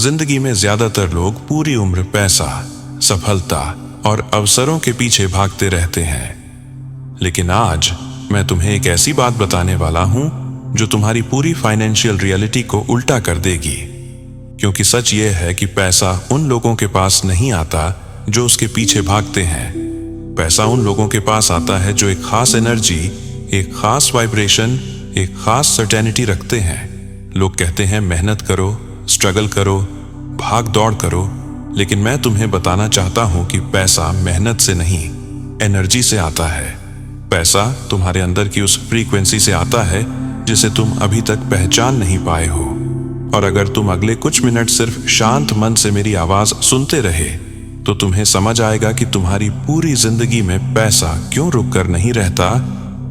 जिंदगी में ज्यादातर लोग पूरी उम्र पैसा, सफलता और अवसरों के पीछे भागते रहते हैं। लेकिन आज मैं तुम्हें एक ऐसी बात बताने वाला हूं जो तुम्हारी पूरी फाइनेंशियल रियलिटी को उल्टा कर देगी। क्योंकि सच ये है कि पैसा उन लोगों के पास नहीं आता जो उसके पीछे भागते हैं। पैसा उन लोगों के पास आता है जो एक खास एनर्जी, एक खास वाइब्रेशन, एक खास सर्टेनिटी रखते हैं। लोग कहते हैं मेहनत करो, स्ट्रगल करो, भाग दौड़ करो, लेकिन मैं तुम्हें बताना चाहता हूं कि पैसा मेहनत से नहीं, एनर्जी से आता है। पैसा तुम्हारे अंदर की उस फ्रीक्वेंसी से आता है जिसे तुम अभी तक पहचान नहीं पाए हो। और अगर तुम अगले कुछ मिनट सिर्फ शांत मन से मेरी आवाज सुनते रहे तो तुम्हें समझ आएगा कि तुम्हारी पूरी जिंदगी में पैसा क्यों रुक कर नहीं रहता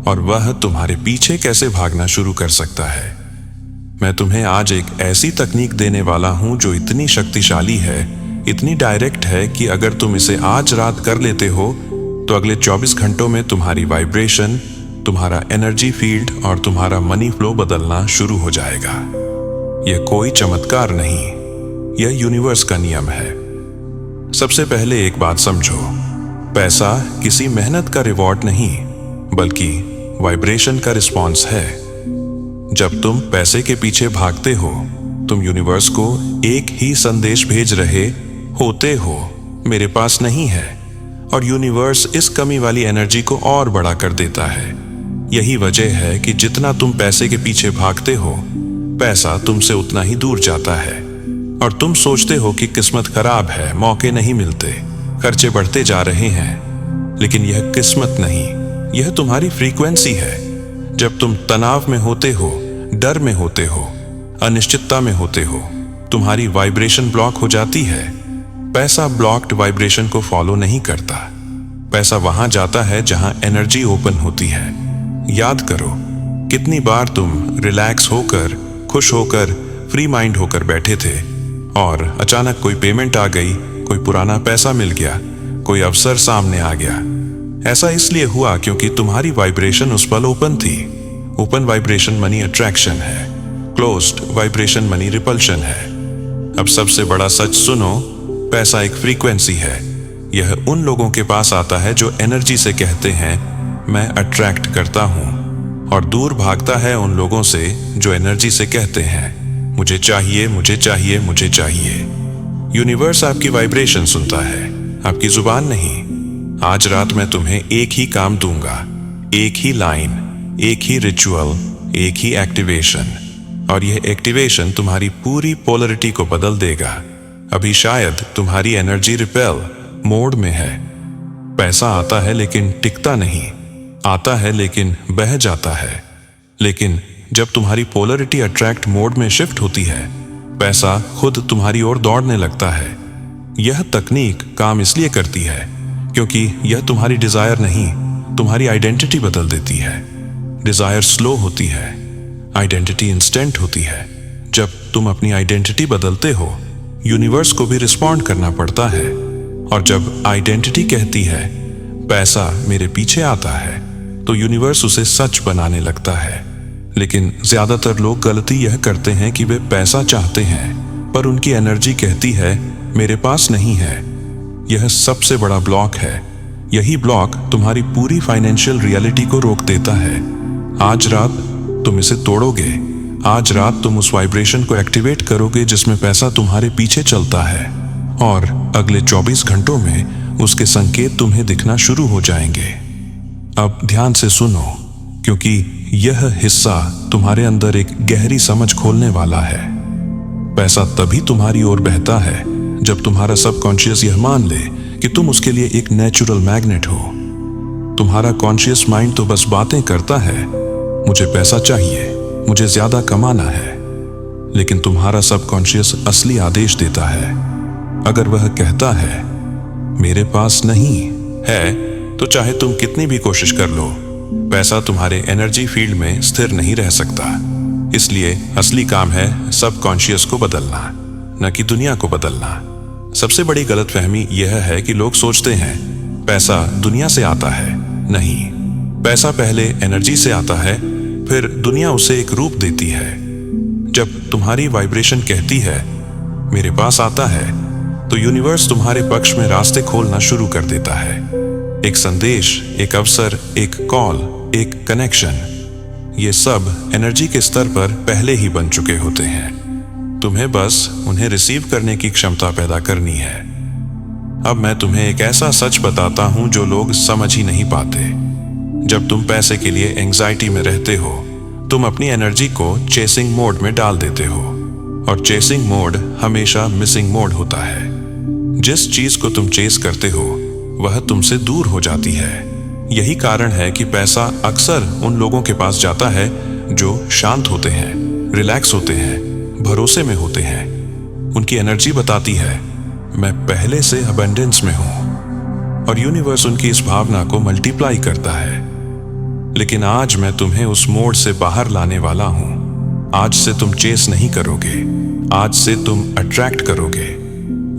और वह तुम्हारे पीछे कैसे भागना शुरू कर सकता है। मैं तुम्हें आज एक ऐसी तकनीक देने वाला हूं जो इतनी शक्तिशाली है, इतनी डायरेक्ट है कि अगर तुम इसे आज रात कर लेते हो तो अगले 24 घंटों में तुम्हारी वाइब्रेशन, तुम्हारा एनर्जी फील्ड और तुम्हारा मनी फ्लो बदलना शुरू हो जाएगा। यह कोई चमत्कार नहीं, यह यूनिवर्स का नियम है। सबसे पहले एक बात समझो, पैसा किसी मेहनत का रिवॉर्ड नहीं बल्कि वाइब्रेशन का रिस्पॉन्स है। जब तुम पैसे के पीछे भागते हो तुम यूनिवर्स को एक ही संदेश भेज रहे होते हो, मेरे पास नहीं है, और यूनिवर्स इस कमी वाली एनर्जी को और बड़ा कर देता है। यही वजह है कि जितना तुम पैसे के पीछे भागते हो पैसा तुमसे उतना ही दूर जाता है। और तुम सोचते हो कि किस्मत खराब है, मौके नहीं मिलते, खर्चे बढ़ते जा रहे हैं, लेकिन यह किस्मत नहीं, यह तुम्हारी फ्रीक्वेंसी है। जब तुम तनाव में होते हो, डर में होते हो, अनिश्चितता में होते हो, तुम्हारी वाइब्रेशन ब्लॉक हो जाती है। पैसा ब्लॉक्ड वाइब्रेशन को फॉलो नहीं करता। पैसा वहां जाता है जहां एनर्जी ओपन होती है। याद करो, कितनी बार तुम रिलैक्स होकर, खुश होकर, फ्री माइंड होकर बैठे थे और अचानक कोई पेमेंट आ गई, कोई पुराना पैसा मिल गया, कोई अवसर सामने आ गया। ऐसा इसलिए हुआ क्योंकि तुम्हारी वाइब्रेशन उस पल ओपन थी। ओपन वाइब्रेशन मनी अट्रैक्शन है, क्लोज्ड वाइब्रेशन मनी रिपल्शन है। अब सबसे बड़ा सच सुनो, पैसा एक फ्रीक्वेंसी है। यह उन लोगों के पास आता है जो एनर्जी से कहते हैं मैं अट्रैक्ट करता हूं, और दूर भागता है उन लोगों से जो एनर्जी से कहते हैं मुझे चाहिए, मुझे चाहिए, मुझे चाहिए। यूनिवर्स आपकी वाइब्रेशन सुनता है, आपकी जुबान नहीं। आज रात मैं तुम्हें एक ही काम दूंगा, एक ही लाइन, एक ही रिचुअल, एक ही एक्टिवेशन, और यह एक्टिवेशन तुम्हारी पूरी पोलरिटी को बदल देगा। अभी शायद तुम्हारी एनर्जी रिपेल मोड में है। पैसा आता है लेकिन टिकता नहीं, आता है लेकिन बह जाता है। लेकिन जब तुम्हारी पोलरिटी अट्रैक्ट मोड में शिफ्ट होती है, पैसा खुद तुम्हारी ओर दौड़ने लगता है। यह तकनीक काम इसलिए करती है क्योंकि यह तुम्हारी डिजायर नहीं, तुम्हारी आइडेंटिटी बदल देती है। डिजायर स्लो होती है, आइडेंटिटी इंस्टेंट होती है। जब तुम अपनी आइडेंटिटी बदलते हो यूनिवर्स को भी रिस्पॉन्ड करना पड़ता है। और जब आइडेंटिटी कहती है पैसा मेरे पीछे आता है तो यूनिवर्स उसे सच बनाने लगता है। लेकिन ज्यादातर लोग गलती यह करते हैं कि वे पैसा चाहते हैं पर उनकी एनर्जी कहती है मेरे पास नहीं है। यह सबसे बड़ा ब्लॉक है। यही ब्लॉक तुम्हारी पूरी फाइनेंशियल रियलिटी को रोक देता है। आज रात तुम इसे तोड़ोगे। आज रात तुम उस वाइब्रेशन को एक्टिवेट करोगे जिसमें पैसा तुम्हारे पीछे चलता है, और अगले 24 घंटों में उसके संकेत तुम्हें दिखना शुरू हो जाएंगे। अब ध्यान से सुनो, क्योंकि यह हिस्सा तुम्हारे अंदर एक गहरी समझ खोलने वाला है। पैसा तभी तुम्हारी ओर बहता है जब तुम्हारा सबकॉन्शियस यह मान ले कि तुम उसके लिए एक नेचुरल मैग्नेट हो। तुम्हारा कॉन्शियस माइंड तो बस बातें करता है, मुझे पैसा चाहिए, मुझे ज्यादा कमाना है, लेकिन तुम्हारा सबकॉन्शियस असली आदेश देता है। अगर वह कहता है मेरे पास नहीं है तो चाहे तुम कितनी भी कोशिश कर लो, पैसा तुम्हारे एनर्जी फील्ड में स्थिर नहीं रह सकता। इसलिए असली काम है सबकॉन्शियस को बदलना, न कि दुनिया को बदलना। सबसे बड़ी गलतफहमी यह है कि लोग सोचते हैं पैसा दुनिया से आता है। नहीं, पैसा पहले एनर्जी से आता है, फिर दुनिया उसे एक रूप देती है। जब तुम्हारी वाइब्रेशन कहती है मेरे पास आता है तो यूनिवर्स तुम्हारे पक्ष में रास्ते खोलना शुरू कर देता है। एक संदेश, एक अवसर, एक कॉल, एक कनेक्शन, ये सब एनर्जी के स्तर पर पहले ही बन चुके होते हैं। तुम्हें बस उन्हें रिसीव करने की क्षमता पैदा करनी है। अब मैं तुम्हें एक ऐसा सच बताता हूं जो लोग समझ ही नहीं पाते। जब तुम पैसे के लिए एंजाइटी में रहते हो, तुम अपनी एनर्जी को चेसिंग मोड में डाल देते हो, और चेसिंग मोड हमेशा मिसिंग मोड होता है। जिस चीज को तुम चेस करते हो वह तुमसे दूर हो जाती है। यही कारण है कि पैसा अक्सर उन लोगों के पास जाता है जो शांत होते हैं, रिलैक्स होते हैं, भरोसे में होते हैं। उनकी एनर्जी बताती है मैं पहले से अबंडेंस में हूं, और यूनिवर्स उनकी इस भावना को मल्टीप्लाई करता है। लेकिन आज मैं तुम्हें उस मोड से बाहर लाने वाला हूं। आज से तुम चेस नहीं करोगे, आज से तुम अट्रैक्ट करोगे,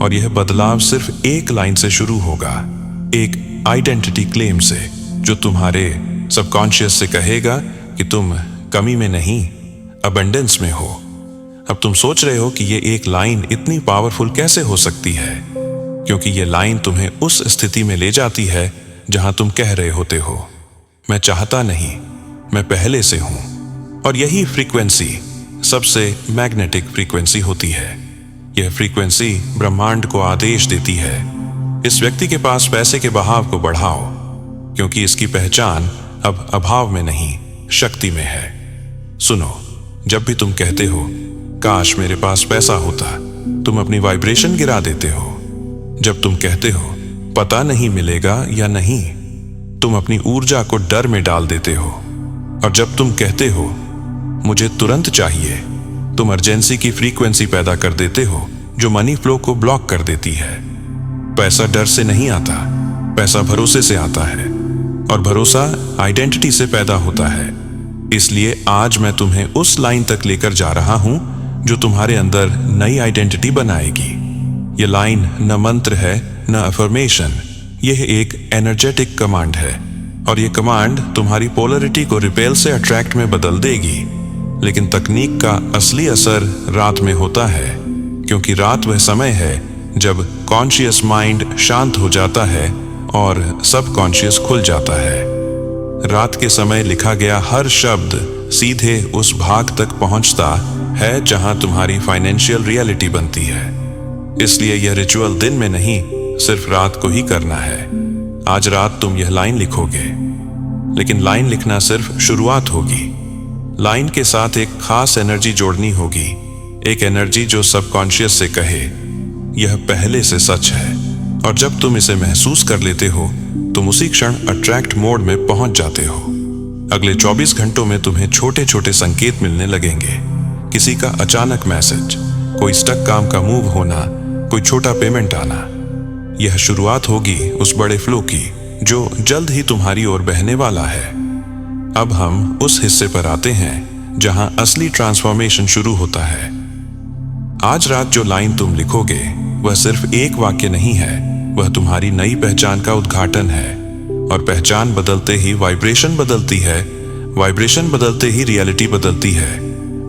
और यह बदलाव सिर्फ एक लाइन से शुरू होगा, एक आइडेंटिटी क्लेम से, जो तुम्हारे सबकॉन्शियस से कहेगा कि तुम कमी में नहीं, अबंडेंस में हो। अब तुम सोच रहे हो कि ये एक लाइन इतनी पावरफुल कैसे हो सकती है, क्योंकि ये लाइन तुम्हें उस स्थिति में ले जाती है जहां तुम कह रहे होते हो मैं चाहता नहीं, मैं पहले से हूं। और यही फ्रीक्वेंसी सबसे मैग्नेटिक फ्रीक्वेंसी होती है। यह फ्रीक्वेंसी ब्रह्मांड को आदेश देती है इस व्यक्ति के पास पैसे के बहाव को बढ़ाओ, क्योंकि इसकी पहचान अब अभाव में नहीं, शक्ति में है। सुनो, जब भी तुम कहते हो काश मेरे पास पैसा होता, तुम अपनी वाइब्रेशन गिरा देते हो। जब तुम कहते हो पता नहीं मिलेगा या नहीं, तुम अपनी ऊर्जा को डर में डाल देते हो। और जब तुम कहते हो मुझे तुरंत चाहिए, तुम अर्जेंसी की फ्रीक्वेंसी पैदा कर देते हो जो मनी फ्लो को ब्लॉक कर देती है। पैसा डर से नहीं आता, पैसा भरोसे से आता है, और भरोसा आइडेंटिटी से पैदा होता है। इसलिए आज मैं तुम्हें उस लाइन तक लेकर जा रहा हूं जो तुम्हारे अंदर नई आइडेंटिटी बनाएगी। यह लाइन न मंत्र है न अफर्मेशन, यह एक एनर्जेटिक कमांड है, और यह कमांड तुम्हारी पोलरिटी को रिपेल से अट्रैक्ट में बदल देगी। लेकिन तकनीक का असली असर रात में होता है, क्योंकि रात वह समय है जब कॉन्शियस माइंड शांत हो जाता है और सब कॉन्शियस खुल जाता है। रात के समय लिखा गया हर शब्द सीधे उस भाग तक पहुंचता है जहां तुम्हारी फाइनेंशियल रियलिटी बनती है। इसलिए यह रिचुअल दिन में नहीं, सिर्फ रात को ही करना है। आज रात तुम यह लाइन लिखोगे, लेकिन लाइन लिखना सिर्फ शुरुआत होगी। लाइन के साथ एक खास एनर्जी जोड़नी होगी, एक एनर्जी जो सबकॉन्शियस से कहे यह पहले से सच है। और जब तुम इसे महसूस कर लेते हो, तुम उसी क्षण अट्रैक्ट मोड में पहुंच जाते हो। अगले 24 घंटों में तुम्हें छोटे छोटे संकेत मिलने लगेंगे। किसी का अचानक मैसेज, कोई स्टक काम का मूव होना, कोई छोटा पेमेंट आना। यह शुरुआत होगी उस बड़े फ्लो की जो जल्द ही तुम्हारी ओर बहने वाला है। अब हम उस हिस्से पर आते हैं जहां असली ट्रांसफॉर्मेशन शुरू होता है। आज रात जो लाइन तुम लिखोगे वह सिर्फ एक वाक्य नहीं है, वह तुम्हारी नई पहचान का उद्घाटन है। और पहचान बदलते ही वाइब्रेशन बदलती है, वाइब्रेशन बदलते ही रियलिटी बदलती है।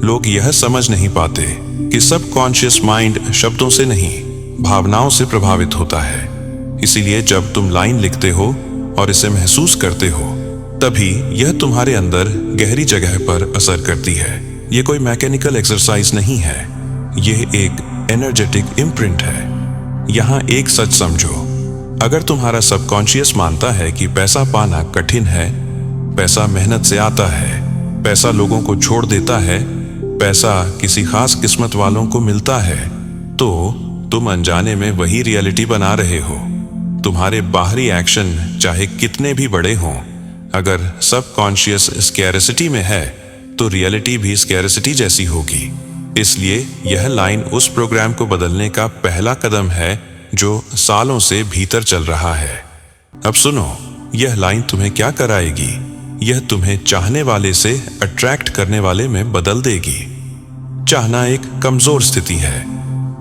लोग यह समझ नहीं पाते कि सब कॉन्शियस माइंड शब्दों से नहीं, भावनाओं से प्रभावित होता है। इसीलिए जब तुम लाइन लिखते हो और इसे महसूस करते हो, तभी यह तुम्हारे अंदर गहरी जगह पर असर करती है। यह कोई मैकेनिकल एक्सरसाइज नहीं है, यह एक एनर्जेटिक इम्प्रिंट है। यहां एक सच समझो, अगर तुम्हारा सबकॉन्शियस मानता है कि पैसा पाना कठिन है, पैसा मेहनत से आता है, पैसा लोगों को छोड़ देता है, पैसा किसी खास किस्मत वालों को मिलता है, तो तुम अनजाने में वही रियलिटी बना रहे हो। तुम्हारे बाहरी एक्शन चाहे कितने भी बड़े हों, अगर सबकॉन्शियस स्कैरिसिटी में है तो रियलिटी भी स्कैरिसिटी जैसी होगी। इसलिए यह लाइन उस प्रोग्राम को बदलने का पहला कदम है जो सालों से भीतर चल रहा है। अब सुनो, यह लाइन तुम्हें क्या कराएगी? यह तुम्हें चाहने वाले से अट्रैक्ट करने वाले में बदल देगी। चाहना एक कमजोर स्थिति है,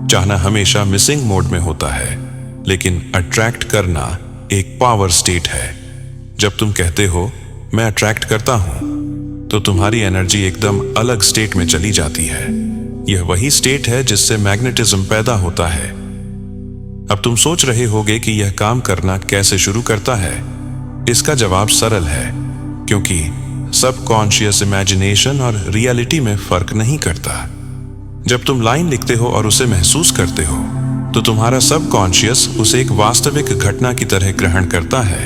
चाहना हमेशा मिसिंग मोड में होता है, लेकिन अट्रैक्ट करना एक पावर स्टेट है। जब तुम कहते हो मैं अट्रैक्ट करता हूं, तो तुम्हारी एनर्जी एकदम अलग स्टेट में चली जाती है। यह वही स्टेट है जिससे मैग्नेटिज्म पैदा होता है। अब तुम सोच रहे होगे कि यह काम करना कैसे शुरू करता है। इसका जवाब सरल है, क्योंकि सबकॉन्शियस इमेजिनेशन और रियलिटी में फर्क नहीं करता। जब तुम लाइन लिखते हो और उसे महसूस करते हो, तो तुम्हारा सबकॉन्शियस उसे एक वास्तविक घटना की तरह ग्रहण करता है।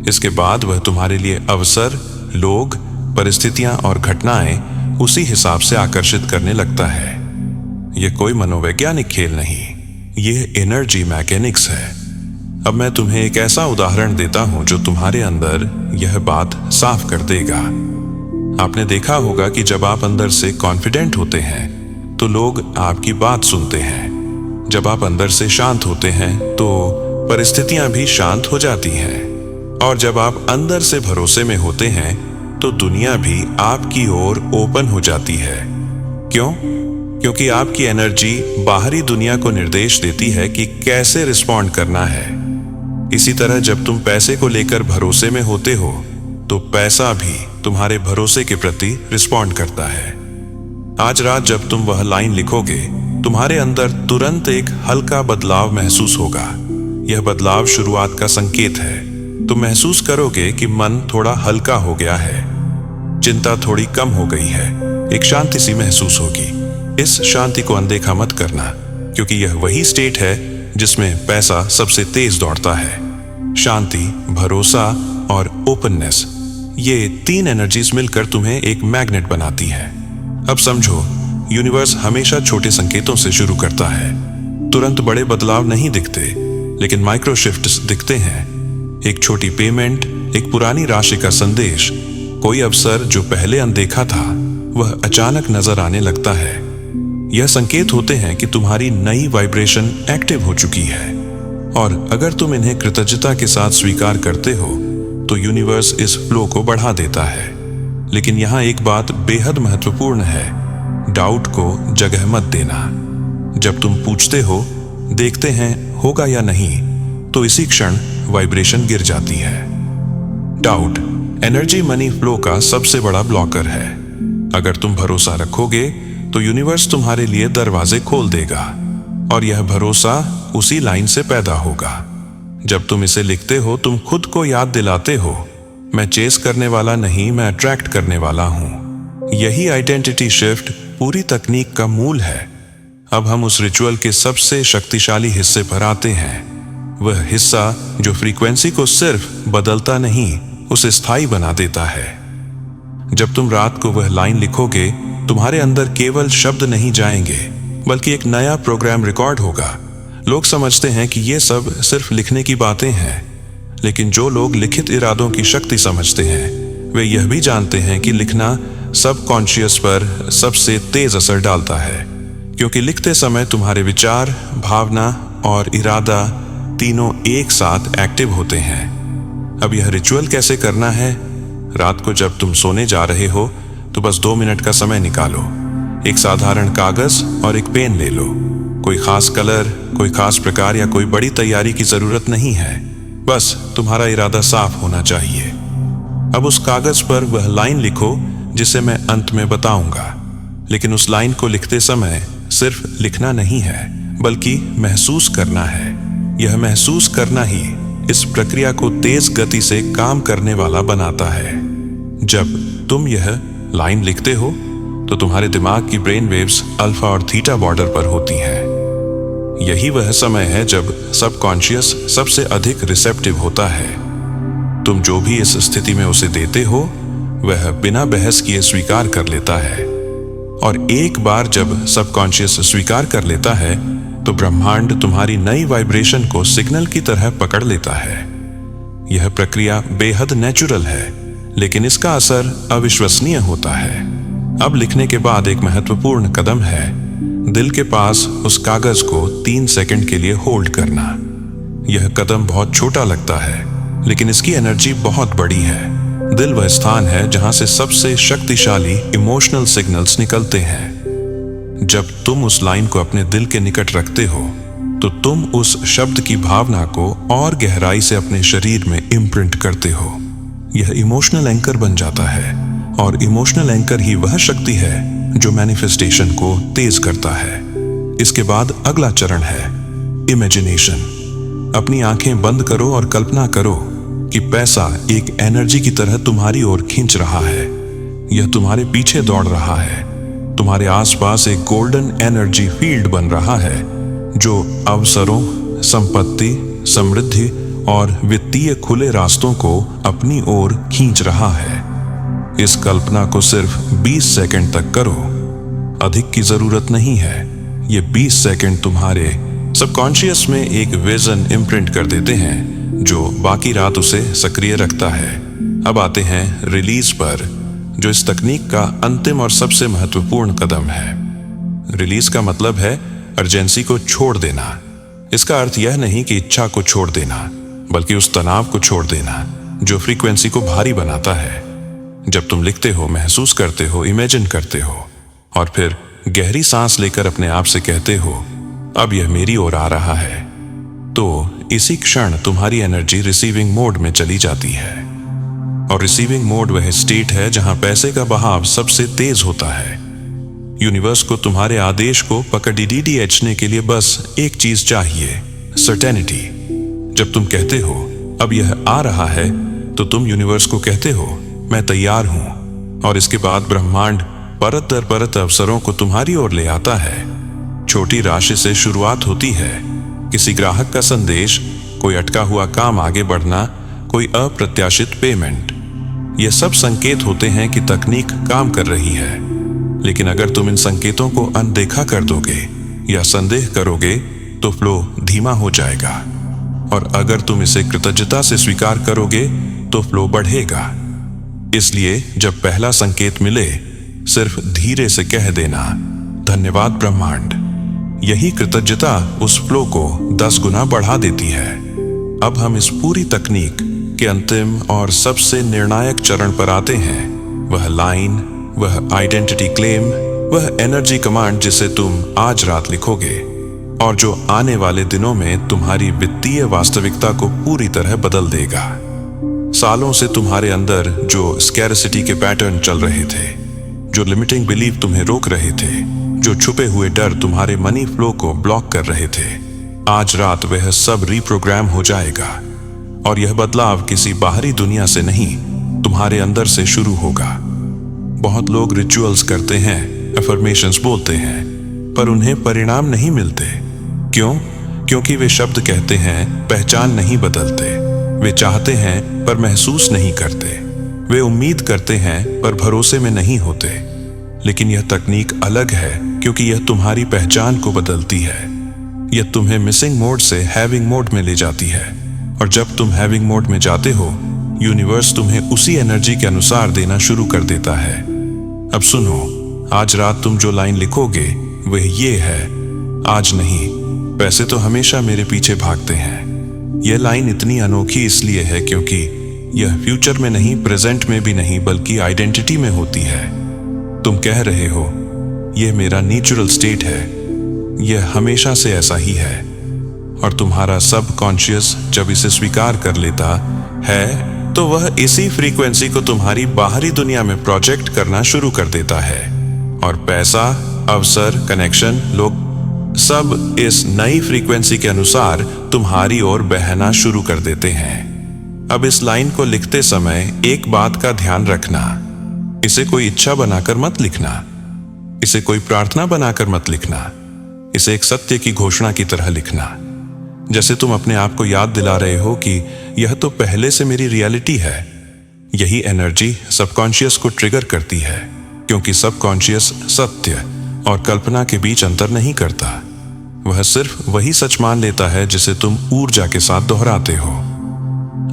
इसके बाद वह तुम्हारे लिए अवसर, लोग, परिस्थितियां और घटनाएं उसी हिसाब से आकर्षित करने लगता है। यह कोई मनोवैज्ञानिक खेल नहीं, यह एनर्जी मैकेनिक्स है। अब मैं तुम्हें एक ऐसा उदाहरण देता हूं जो तुम्हारे अंदर यह बात साफ कर देगा। आपने देखा होगा कि जब आप अंदर से कॉन्फिडेंट होते हैं तो लोग आपकी बात सुनते हैं। जब आप अंदर से शांत होते हैं तो परिस्थितियां भी शांत हो जाती हैं। और जब आप अंदर से भरोसे में होते हैं तो दुनिया भी आपकी ओर ओपन हो जाती है। क्यों? क्योंकि आपकी एनर्जी बाहरी दुनिया को निर्देश देती है कि कैसे रिस्पॉन्ड करना है। इसी तरह जब तुम पैसे को लेकर भरोसे में होते हो तो पैसा भी तुम्हारे भरोसे के प्रति रिस्पॉन्ड करता है। आज रात जब तुम वह लाइन लिखोगे, तुम्हारे अंदर तुरंत एक हल्का बदलाव महसूस होगा। यह बदलाव शुरुआत का संकेत है। तुम महसूस करोगे कि मन थोड़ा हल्का हो गया है, चिंता थोड़ी कम हो गई है, एक शांति सी महसूस होगी। इस शांति को अनदेखा मत करना, क्योंकि यह वही स्टेट है जिसमें पैसा सबसे तेज दौड़ता है। शांति, भरोसा और ओपननेस, ये तीन एनर्जीज मिलकर तुम्हें एक मैग्नेट बनाती है। अब समझो, यूनिवर्स हमेशा छोटे संकेतों से शुरू करता है। तुरंत बड़े बदलाव नहीं दिखते, लेकिन माइक्रो शिफ्ट्स दिखते हैं। एक छोटी पेमेंट, एक पुरानी राशि का संदेश, कोई अवसर जो पहले अनदेखा था वह अचानक नजर आने लगता है। यह संकेत होते हैं कि तुम्हारी नई वाइब्रेशन एक्टिव हो चुकी है। और अगर तुम इन्हें कृतज्ञता के साथ स्वीकार करते हो तो यूनिवर्स इस फ्लो को बढ़ा देता है। लेकिन यहाँ एक बात बेहद महत्वपूर्ण है, डाउट को जगह मत देना। जब तुम पूछते हो, देखते हैं होगा या नहीं, तो इसी क्षण वाइब्रेशन गिर जाती है। डाउट एनर्जी मनी फ्लो का सबसे बड़ा ब्लॉकर है। अगर तुम भरोसा रखोगे तो यूनिवर्स तुम्हारे लिए दरवाजे खोल देगा, और यह भरोसा उसी लाइन से पैदा होगा। जब तुम इसे लिखते हो, तुम खुद को याद दिलाते हो, मैं चेस करने वाला नहीं, मैं अट्रैक्ट करने वाला हूं। यही आइडेंटिटी शिफ्ट पूरी तकनीक का मूल है। अब हम उस रिचुअल के सबसे शक्तिशाली हिस्से पर आते हैं। वह हिस्सा जो फ्रीक्वेंसी को सिर्फ बदलता नहीं, उसे स्थायी बना देता है। जब तुम रात को वह लाइन लिखोगे, तुम्हारे अंदर केवल शब्द नहीं जाएंगे, बल्कि एक नया प्रोग्राम रिकॉर्ड होगा। लोग समझते हैं कि ये सब सिर्फ लिखने की बातें हैं, लेकिन जो लोग लिखित इरादों की शक्ति समझते हैं, वे यह भी जानते हैं कि लिखना सबकॉन्शियस पर सबसे तेज असर डालता है, क्योंकि लिखते समय तुम्हारे विचार, भावना और इरादा तीनों एक साथ एक्टिव होते हैं। अब यह रिचुअल कैसे करना है? रात को जब तुम सोने जा रहे हो तो बस 2 मिनट का समय निकालो। एक साधारण कागज और एक पेन ले लो। कोई खास कलर, कोई खास प्रकार या कोई बड़ी तैयारी की जरूरत नहीं है। बस तुम्हारा इरादा साफ होना चाहिए। अब उस कागज पर वह लाइन लिखो जिसे मैं अंत में बताऊंगा। लेकिन उस लाइन को लिखते समय सिर्फ लिखना नहीं है, बल्कि महसूस करना है। यह महसूस करना ही इस प्रक्रिया को तेज गति से काम करने वाला बनाता है। जब तुम यह लाइन लिखते हो तो तुम्हारे दिमाग की ब्रेन वेव्स अल्फा और थीटा बॉर्डर पर होती हैं। यही वह समय है जब सबकॉन्शियस सबसे अधिक रिसेप्टिव होता है। तुम जो भी इस स्थिति में उसे देते हो, वह बिना बहस किए स्वीकार कर लेता है। और एक बार जब सबकॉन्शियस स्वीकार कर लेता है तो ब्रह्मांड तुम्हारी नई वाइब्रेशन को सिग्नल की तरह पकड़ लेता है। यह प्रक्रिया बेहद नेचुरल है, लेकिन इसका असर अविश्वसनीय होता है। अब लिखने के बाद एक महत्वपूर्ण कदम है, दिल के पास उस कागज को 3 सेकंड के लिए होल्ड करना। यह कदम बहुत छोटा लगता है, लेकिन इसकी एनर्जी बहुत बड़ी है। दिल वह स्थान है जहां से सबसे शक्तिशाली इमोशनल सिग्नल्स निकलते हैं। जब तुम उस लाइन को अपने दिल के निकट रखते हो, तो तुम उस शब्द की भावना को और गहराई से अपने शरीर में इम्प्रिंट करते हो। यह इमोशनल एंकर बन जाता है, और इमोशनल एंकर ही वह शक्ति है जो मैनिफेस्टेशन को तेज करता है। इसके बाद अगला चरण है इमेजिनेशन। अपनी आंखें बंद करो और कल्पना करो कि पैसा एक एनर्जी की तरह तुम्हारी ओर खींच रहा है। यह तुम्हारे पीछे दौड़ रहा है। तुम्हारे आसपास एक गोल्डन एनर्जी फील्ड बन रहा है जो अवसरों, संपत्ति, समृद्धि और वित्तीय खुले रास्तों को अपनी ओर खींच रहा है। इस कल्पना को सिर्फ 20 सेकंड तक करो, अधिक की जरूरत नहीं है। ये 20 सेकंड तुम्हारे सबकॉन्शियस में एक विजन इम्प्रिंट कर देते हैं जो बाकी रात उसे सक्रिय रखता है। अब आते हैं रिलीज पर, जो इस तकनीक का अंतिम और सबसे महत्वपूर्ण कदम है। रिलीज का मतलब है अर्जेंसी को छोड़ देना। इसका अर्थ यह नहीं कि इच्छा को छोड़ देना, बल्कि उस तनाव को छोड़ देना जो फ्रीक्वेंसी को भारी बनाता है। जब तुम लिखते हो, महसूस करते हो, इमेजिन करते हो और फिर गहरी सांस लेकर अपने आप से कहते हो अब यह मेरी ओर आ रहा है, तो इसी क्षण तुम्हारी एनर्जी रिसीविंग मोड में चली जाती है। और रिसीविंग मोड वह स्टेट है जहां पैसे का बहाव सबसे तेज होता है। यूनिवर्स को तुम्हारे आदेश को पकड़ने के लिए बस एक चीज चाहिए, सर्टेनिटी। जब तुम कहते हो अब यह आ रहा है, तो तुम यूनिवर्स को कहते हो मैं तैयार हूं। और इसके बाद ब्रह्मांड परत दर परत अवसरों को तुम्हारी ओर ले आता है। छोटी राशि से शुरुआत होती है, किसी ग्राहक का संदेश, कोई अटका हुआ काम आगे बढ़ना, कोई अप्रत्याशित पेमेंट। ये सब संकेत होते हैं कि तकनीक काम कर रही है। लेकिन अगर तुम इन संकेतों को अनदेखा कर दोगे या संदेह करोगे तो फ्लो धीमा हो जाएगा। और अगर तुम इसे कृतज्ञता से स्वीकार करोगे तो फ्लो बढ़ेगा। इसलिए जब पहला संकेत मिले, सिर्फ धीरे से कह देना धन्यवाद ब्रह्मांड। यही कृतज्ञता उस फ्लो को 10 गुना बढ़ा देती है। अब हम इस पूरी तकनीक के अंतिम और सबसे निर्णायक चरण पर आते हैं। वह लाइन, वह आइडेंटिटी क्लेम, वह एनर्जी कमांड जिसे तुम आज रात लिखोगे और जो आने वाले दिनों में तुम्हारी वित्तीय वास्तविकता को पूरी तरह बदल देगा। सालों से तुम्हारे अंदर जो स्कैरसिटी के पैटर्न चल रहे थे, जो लिमिटिंग बिलीफ तुम्हें रोक रहे थे, जो छुपे हुए डर तुम्हारे मनी फ्लो को ब्लॉक कर रहे थे, आज रात वह सब रीप्रोग्राम हो जाएगा। और यह बदलाव किसी बाहरी दुनिया से नहीं, तुम्हारे अंदर से शुरू होगा। बहुत लोग रिचुअल्स करते हैं, अफर्मेशंस बोलते हैं, पर उन्हें परिणाम नहीं मिलते। क्यों? क्योंकि वे शब्द कहते हैं, पहचान नहीं बदलते। वे चाहते हैं पर महसूस नहीं करते। वे उम्मीद करते हैं पर भरोसे में नहीं होते। लेकिन यह तकनीक अलग है क्योंकि यह तुम्हारी पहचान को बदलती है। यह तुम्हें मिसिंग मोड से हैविंग मोड में ले जाती है। और जब तुम हैविंग मोड में जाते हो, यूनिवर्स तुम्हें उसी एनर्जी के अनुसार देना शुरू कर देता है। अब सुनो, आज रात तुम जो लाइन लिखोगे वह ये है, आज नहीं, पैसे तो हमेशा मेरे पीछे भागते हैं। यह लाइन इतनी अनोखी इसलिए है क्योंकि यह फ्यूचर में नहीं, प्रेजेंट में भी नहीं, बल्कि आइडेंटिटी में होती है। तुम कह रहे हो यह मेरा नेचुरल स्टेट है, यह हमेशा से ऐसा ही है। और तुम्हारा सब कॉन्शियस जब इसे स्वीकार कर लेता है तो वह इसी फ्रीक्वेंसी को तुम्हारी बाहरी दुनिया में प्रोजेक्ट करना शुरू कर देता है। और पैसा, अवसर, कनेक्शन, लोग सब इस नई फ्रीक्वेंसी के अनुसार तुम्हारी ओर बहना शुरू कर देते हैं। अब इस लाइन को लिखते समय एक बात का ध्यान रखना, इसे कोई इच्छा बनाकर मत लिखना, इसे कोई प्रार्थना बनाकर मत लिखना, इसे एक सत्य की घोषणा की तरह लिखना। जैसे तुम अपने आप को याद दिला रहे हो कि यह तो पहले से मेरी रियलिटी है। यही एनर्जी सबकॉन्शियस को ट्रिगर करती है, क्योंकि सबकॉन्शियस सत्य और कल्पना के बीच अंतर नहीं करता। वह सिर्फ वही सच मान लेता है जिसे तुम ऊर्जा के साथ दोहराते हो।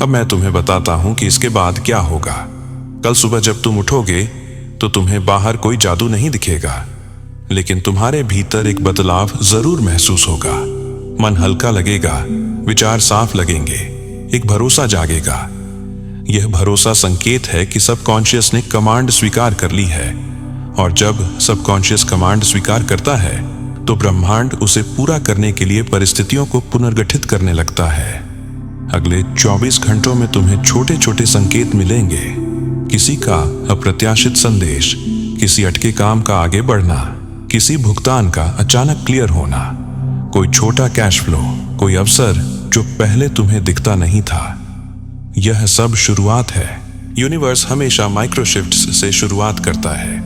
अब मैं तुम्हें बताता हूं कि इसके बाद क्या होगा। कल सुबह जब तुम उठोगे तो तुम्हें बाहर कोई जादू नहीं दिखेगा, लेकिन तुम्हारे भीतर एक बदलाव जरूर महसूस होगा। मन हल्का लगेगा, विचार साफ लगेंगे, एक भरोसा जागेगा। यह भरोसा संकेत है कि सबकॉन्शियस ने कमांड स्वीकार कर ली है। और जब सबकॉन्शियस कमांड स्वीकार करता है तो ब्रह्मांड उसे पूरा करने के लिए परिस्थितियों को पुनर्गठित करने लगता है। अगले 24 घंटों में तुम्हें छोटे छोटे संकेत मिलेंगे। किसी का अप्रत्याशित संदेश, किसी अटके काम का आगे बढ़ना, किसी भुगतान का अचानक क्लियर होना, कोई छोटा कैश फ्लो, कोई अवसर जो पहले तुम्हें दिखता नहीं था। यह सब शुरुआत है। यूनिवर्स हमेशा माइक्रो शिफ्ट्स से शुरुआत करता है।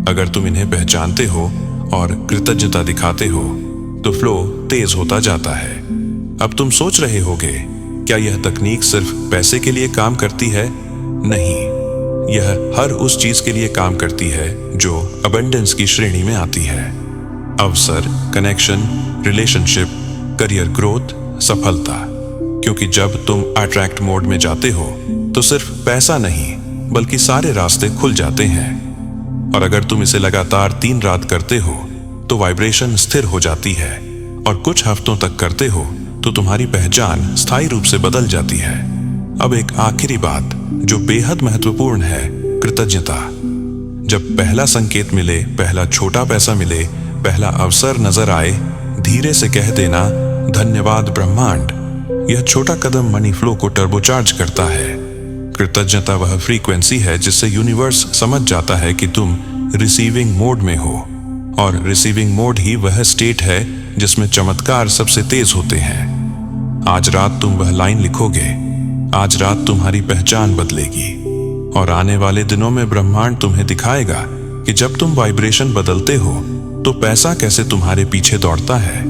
अगर तुम इन्हें पहचानते हो और कृतज्ञता दिखाते हो तो फ्लो तेज होता जाता है। अब तुम सोच रहे होगे, क्या यह तकनीक सिर्फ पैसे के लिए काम करती है? नहीं, यह हर उस चीज के लिए काम करती है जो अबंडेंस की श्रेणी में आती है। अवसर, कनेक्शन, रिलेशनशिप, करियर ग्रोथ, सफलता। क्योंकि जब तुम अट्रैक्ट मोड में जाते हो तो सिर्फ पैसा नहीं बल्कि सारे रास्ते खुल जाते हैं। और अगर तुम इसे लगातार 3 रात करते हो तो वाइब्रेशन स्थिर हो जाती है, और कुछ हफ्तों तक करते हो तो तुम्हारी पहचान स्थायी रूप से बदल जाती है। अब एक आखिरी बात जो बेहद महत्वपूर्ण है, कृतज्ञता। जब पहला संकेत मिले, पहला छोटा पैसा मिले, पहला अवसर नजर आए, धीरे से कह देना, धन्यवाद ब्रह्मांड। यह छोटा कदम मनी फ्लो को टर्बोचार्ज करता है। कृतज्ञता वह फ्रीक्वेंसी है जिससे यूनिवर्स समझ जाता है कि तुम रिसीविंग मोड में हो, और रिसीविंग मोड ही वह स्टेट है जिसमें चमत्कार सबसे तेज होते हैं। आज रात तुम वह लाइन लिखोगे, आज रात तुम्हारी पहचान बदलेगी, और आने वाले दिनों में ब्रह्मांड तुम्हें दिखाएगा कि जब तुम वाइब्रेशन बदलते हो तो पैसा कैसे तुम्हारे पीछे दौड़ता है।